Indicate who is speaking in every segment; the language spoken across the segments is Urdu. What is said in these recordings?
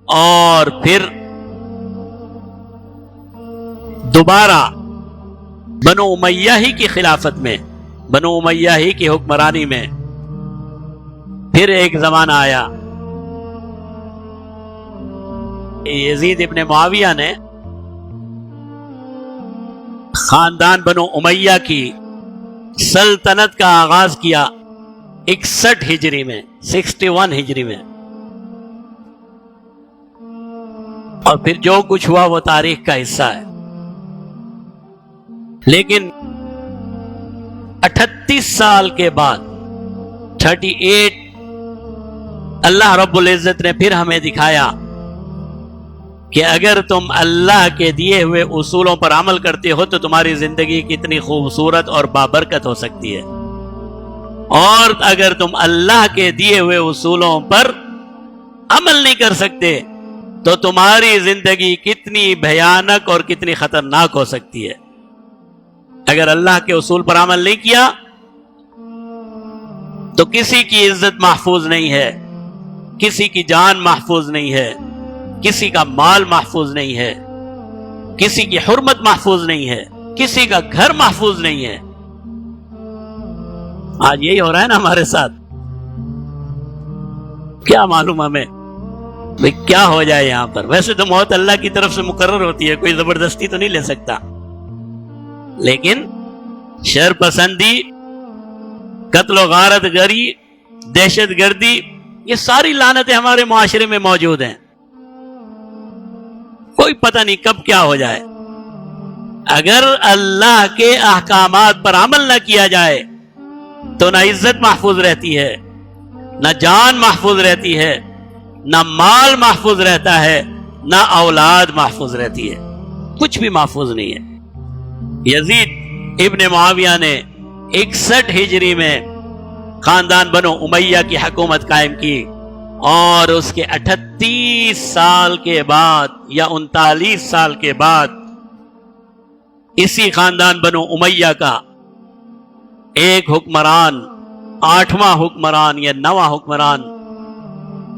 Speaker 1: اور پھر دوبارہ بنو امیہ ہی کی خلافت میں، بنو امیہ ہی کی حکمرانی میں پھر ایک زمانہ آیا، یزید ابن معاویہ نے خاندان بنو امیہ کی سلطنت کا آغاز کیا 61 ہجری میں، 61 ہجری میں، اور پھر جو کچھ ہوا وہ تاریخ کا حصہ ہے۔ لیکن 38 سال کے بعد 38 اللہ رب العزت نے پھر ہمیں دکھایا کہ اگر تم اللہ کے دیے ہوئے اصولوں پر عمل کرتے ہو تو تمہاری زندگی کتنی خوبصورت اور بابرکت ہو سکتی ہے، اور اگر تم اللہ کے دیے ہوئے اصولوں پر عمل نہیں کر سکتے تو تمہاری زندگی کتنی بھیانک اور کتنی خطرناک ہو سکتی ہے۔ اگر اللہ کے اصول پر عمل نہیں کیا تو کسی کی عزت محفوظ نہیں ہے، کسی کی جان محفوظ نہیں ہے، کسی کا مال محفوظ نہیں ہے، کسی کی حرمت محفوظ نہیں ہے، کسی کا گھر محفوظ نہیں ہے۔ آج یہی ہو رہا ہے نا ہمارے ساتھ۔ کیا معلوم ہمیں بھئی کیا ہو جائے یہاں پر؟ ویسے تو موت اللہ کی طرف سے مقرر ہوتی ہے، کوئی زبردستی تو نہیں لے سکتا، لیکن شر پسندی، قتل و غارت گری، دہشت گردی، یہ ساری لعنتیں ہمارے معاشرے میں موجود ہیں۔ کوئی پتہ نہیں کب کیا ہو جائے۔ اگر اللہ کے احکامات پر عمل نہ کیا جائے تو نہ عزت محفوظ رہتی ہے، نہ جان محفوظ رہتی ہے، نہ مال محفوظ رہتا ہے، نہ اولاد محفوظ رہتی ہے، کچھ بھی محفوظ نہیں ہے۔ یزید ابن معاویہ نے 61 ہجری میں خاندان بنو امیہ کی حکومت قائم کی، اور اس کے 38 سال کے بعد یا 39 سال کے بعد اسی خاندان بنو امیہ کا ایک حکمران، 8واں حکمران یا 9واں حکمران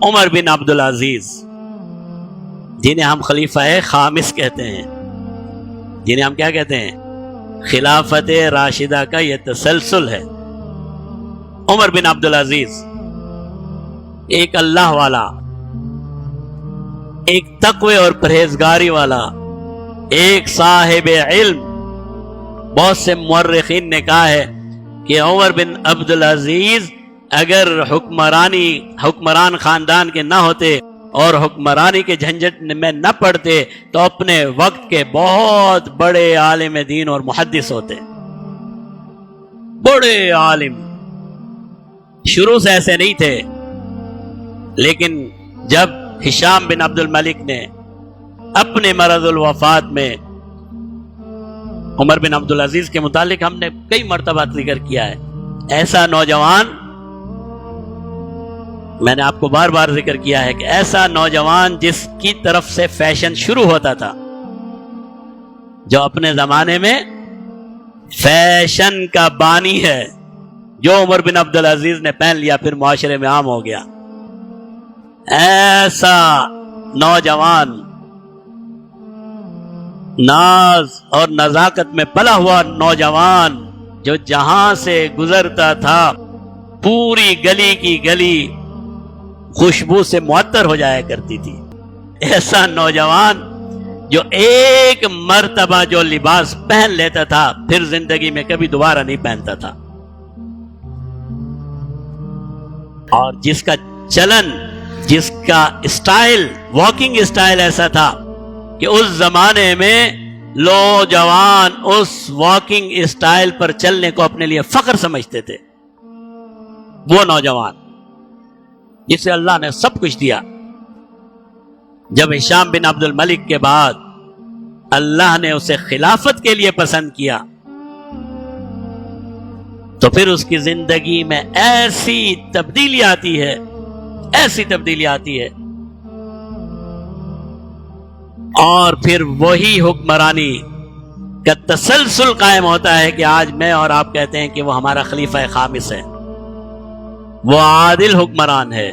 Speaker 1: عمر بن عبدالعزیز، جنہیں ہم خلیفہ خامس کہتے ہیں، جنہیں ہم کیا کہتے ہیں؟ خلافت راشدہ کا یہ تسلسل ہے۔ عمر بن عبدالعزیز ایک اللہ والا، ایک تقوی اور پرہیزگاری والا، ایک صاحب علم۔ بہت سے مورخین نے کہا ہے کہ عمر بن عبدالعزیز اگر حکمران خاندان کے نہ ہوتے اور حکمرانی کے جھنجٹ میں نہ پڑتے تو اپنے وقت کے بہت بڑے عالم دین اور محدث ہوتے، بڑے عالم۔ شروع سے ایسے نہیں تھے، لیکن جب ہشام بن عبد الملک نے اپنے مرض الوفات میں عمر بن عبدالعزیز کے متعلق ہم نے کئی مرتبہ ذکر کیا ہے، ایسا نوجوان، میں نے آپ کو بار بار ذکر کیا ہے کہ ایسا نوجوان جس کی طرف سے فیشن شروع ہوتا تھا، جو اپنے زمانے میں فیشن کا بانی ہے، جو عمر بن عبدالعزیز نے پہن لیا پھر معاشرے میں عام ہو گیا۔ ایسا نوجوان، ناز اور نزاکت میں پلا ہوا نوجوان، جو جہاں سے گزرتا تھا پوری گلی کی گلی خوشبو سے معطر ہو جایا کرتی تھی۔ ایسا نوجوان جو ایک مرتبہ جو لباس پہن لیتا تھا پھر زندگی میں کبھی دوبارہ نہیں پہنتا تھا، اور جس کا چلن، جس کا اسٹائل، واکنگ اسٹائل ایسا تھا کہ اس زمانے میں نوجوان اس واکنگ اسٹائل پر چلنے کو اپنے لیے فخر سمجھتے تھے۔ وہ نوجوان جسے اللہ نے سب کچھ دیا، جب ہشام بن عبد الملک کے بعد اللہ نے اسے خلافت کے لیے پسند کیا تو پھر اس کی زندگی میں ایسی تبدیلی آتی ہے، ایسی تبدیلی آتی ہے، اور پھر وہی حکمرانی کا تسلسل قائم ہوتا ہے کہ آج میں اور آپ کہتے ہیں کہ وہ ہمارا خلیفہ خامس ہے، وہ عادل حکمران ہے،